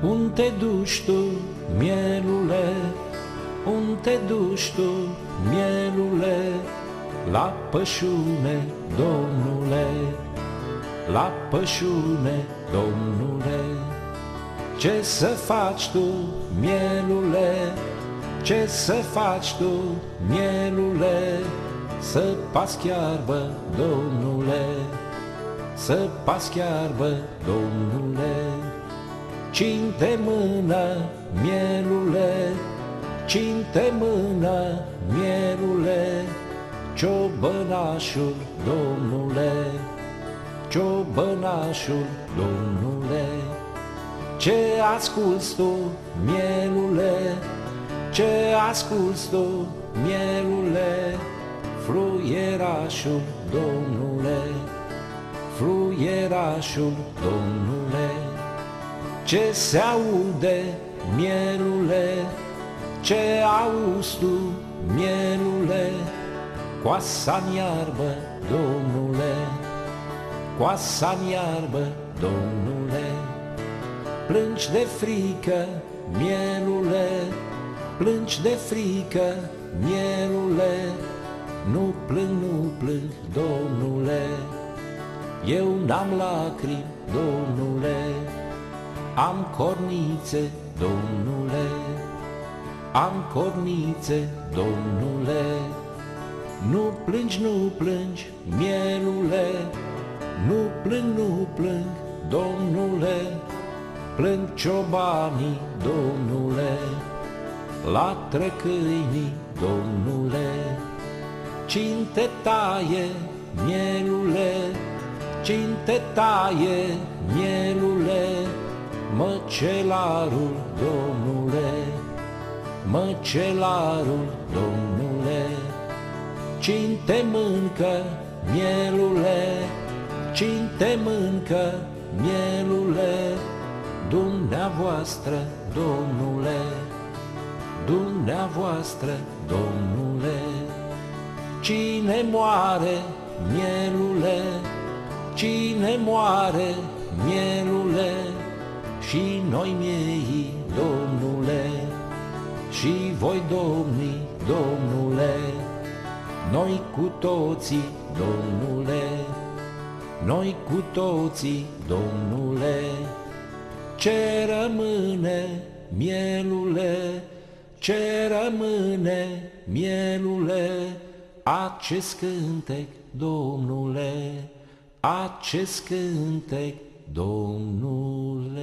Unde te duci tu, mielule? Unde te duci tu, mielule? La pășune, Domnule, la pășune, Domnule. Ce să faci tu, mielule? Ce să faci tu, mielule? Să pasc iarbă, Domnule, să pasc iarbă, Domnule. Cine-te mână, mielule? Cine-te mână, mielule? Ciobănașul, Domnule, ciobănașul, Domnule. Ce asculți tu, mielule? Ce asculți tu, mielule? Fluierașul, Domnule, fluierașul, Domnule. Ce se aude, mielule? Ce auzi tu, mielule? Coasa-n iarbă, Domnule, coasa-n iarbă, Domnule. Plângi de frică, mielule, plângi de frică, mielule. Nu plâng, nu plâng, Domnule, eu n-am lacrimi, Domnule, am cornițe, Domnule, am cornițe, Domnule. Nu plângi, nu plângi, mielule, nu plâng, nu plâng, Domnule. Plâng ciobanii, Domnule, latră câinii, Domnule. Cine te taie, mielule? Cine te taie, mielule? Măcelarul, Domnule, măcelarul, Domnule. Cine te mâncă, mielule? Cine te mâncă, mielule? Dumneavoastră, Domnule, dumneavoastră, Domnule. Cine moare, mielule? Cine moare, mielule? Și noi miei, Domnule, și voi domnii, Domnule. Noi cu toții, Domnule, noi cu toții, Domnule. Ce rămâne, mielule? Ce rămâne, mielule? Acest cântec, Domnule, acest cântec, Domnule.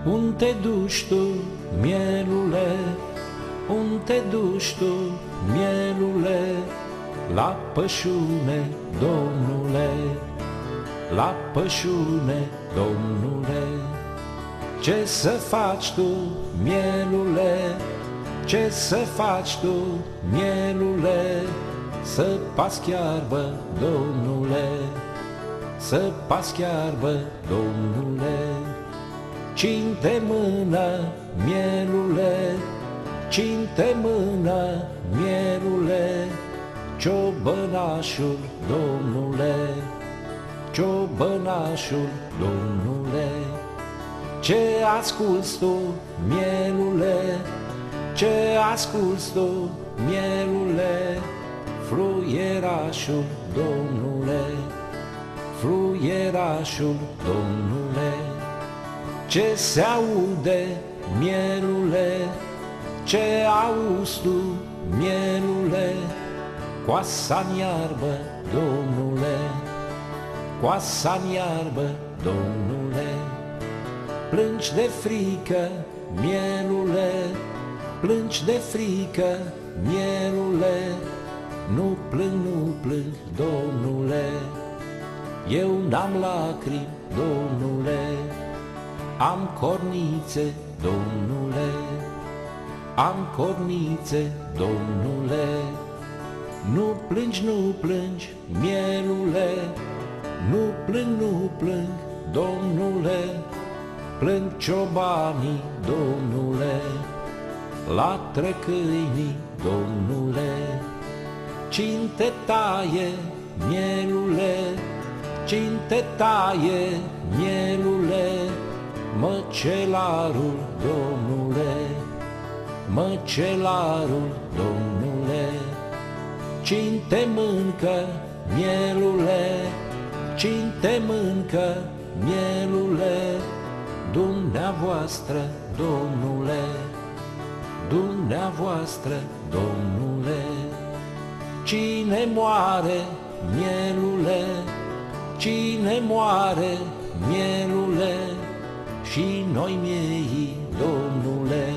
Unde te duci tu, mielule? Unde te duci tu, mielule? La pășune, Domnule, la pășune, Domnule. Ce să faci tu, mielule? Ce să faci tu, mielule? Să pasc iarbă, Domnule, să pasc iarbă, Domnule. Cine te mână, mielule? Cine te mână, mielule? Ciobănașul, Domnule, ciobănașul, Domnule. Ce asculți tu, mielule? Ce asculți tu, mielule? Fluierașul, Domnule, fluierașul, Domnule. Ce se aude, mielule? Ce auzi tu, mielule? Coasa-n iarbă, Domnule, coasa-n iarbă, Domnule. Plângi de frică, mielule, plângi de frică, mielule, nu plâng, nu plâng, Domnule, eu n-am lacrimi, Domnule, am cornițe, Domnule, am cornițe, Domnule, nu plângi, nu plângi, mielule, nu plâng, nu plâng, Domnule, plâng ciobanii, Domnule, latră câinii, Domnule, cine te taie, mielule, cine te taie, mielule, măcelarul, Domnule, măcelarul, Domnule, cine te mâncă, mielule, cine te mâncă, mielule, dumneavoastră, Domnule, dumneavoastră, Domnule, cine moare, mielule, cine moare, mielule, și noi miei, Domnule,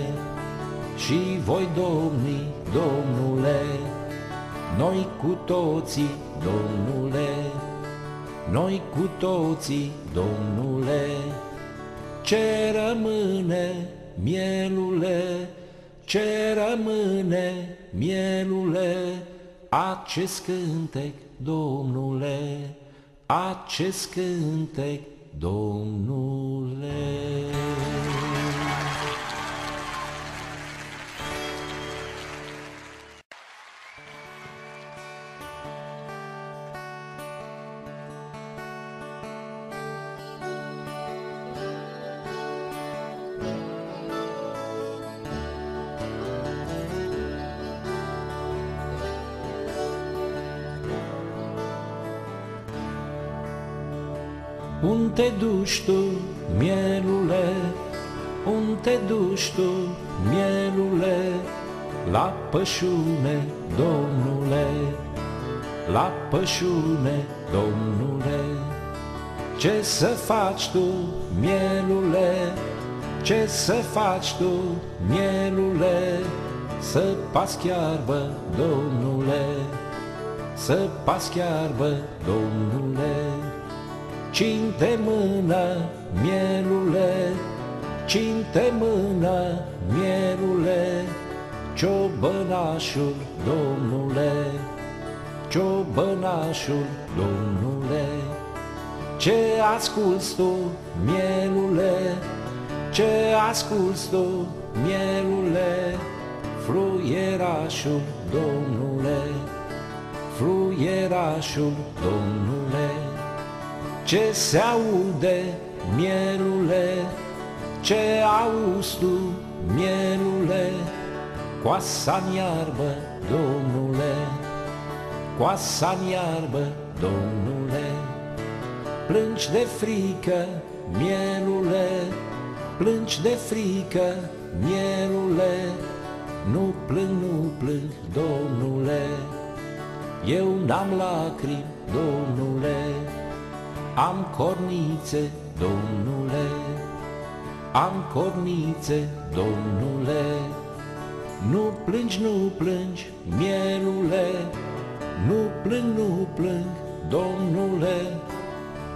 și voi domni, Domnule, noi cu toții, Domnule, noi cu toții, Domnule, ce rămâne, mielule, ce rămâne, mielule, acest cântec, Domnule, acest cântec, Domnule. Unde te duci tu, mielule, unde te duci tu, mielule, la pășune, Domnule, la pășune, Domnule, ce să faci tu, mielule, ce să faci tu, mielule, să pasc iarbă, Domnule, să pasc iarbă, Domnule, cine te mână, mielule, cine te mână, mielule, ciobănașul, Domnule, ciobănașul, Domnule, ce asculți tu, mielule, ce asculți tu, mielule, fluierașul, Domnule, fluierașul, Domnule, ce se aude, mielule, ce auzi tu, mielule, coasa-n iarbă, Domnule, coasa-n iarbă, Domnule, plângi de frică, mielule, plângi de frică, mielule, nu plâng, nu plâng, Domnule, eu n-am lacrimi, Domnule, am cornițe, Domnule, am cornițe, Domnule, nu plângi, nu plângi, mielule, nu plâng, nu plâng, Domnule,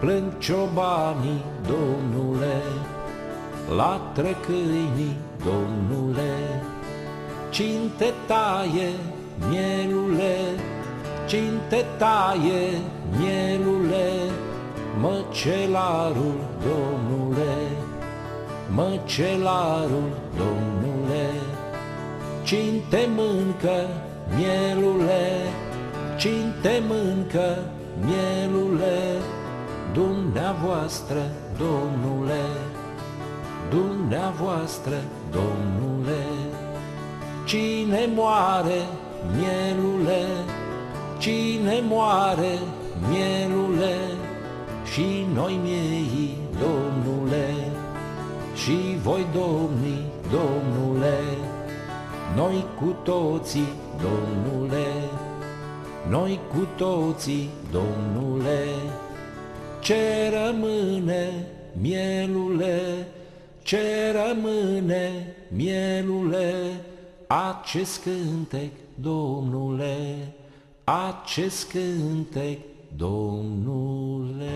plâng ciobanii, Domnule, latră câinii, Domnule, cine te taie, mielule, cine te taie, mielule, măcelarul, Domnule, măcelarul, Domnule, cine te mâncă, mielule, cine te mâncă, mielule, dumneavoastră, Domnule, dumneavoastră, Domnule, cine moare, mielule, cine moare, mielule, și noi miei, Domnule, și voi domni, Domnule, noi cu toții, Domnule, noi cu toții, Domnule, ce rămâne, mielule, ce rămâne, mielule, acest cântec, Domnule, acest cântec, Domnule.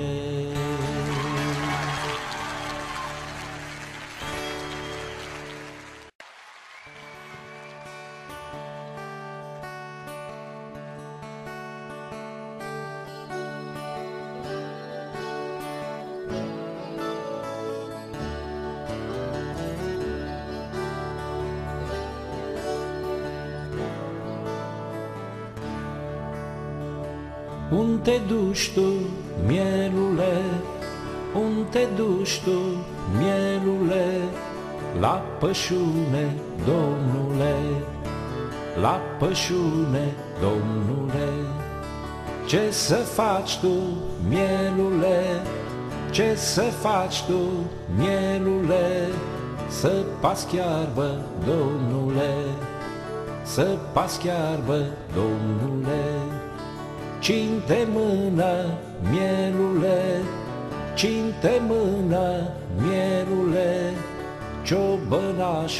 Unde te duci tu, mielule? Unde te duci tu, mielule? La pășune, Domnule, la pășune, Domnule. Ce să faci tu, mielule? Ce să faci tu, mielule? Să pasc iarbă, Domnule, să pasc iarbă, Domnule. Cine-te mână, mielule, cine-te mână, mielule, ciobănaș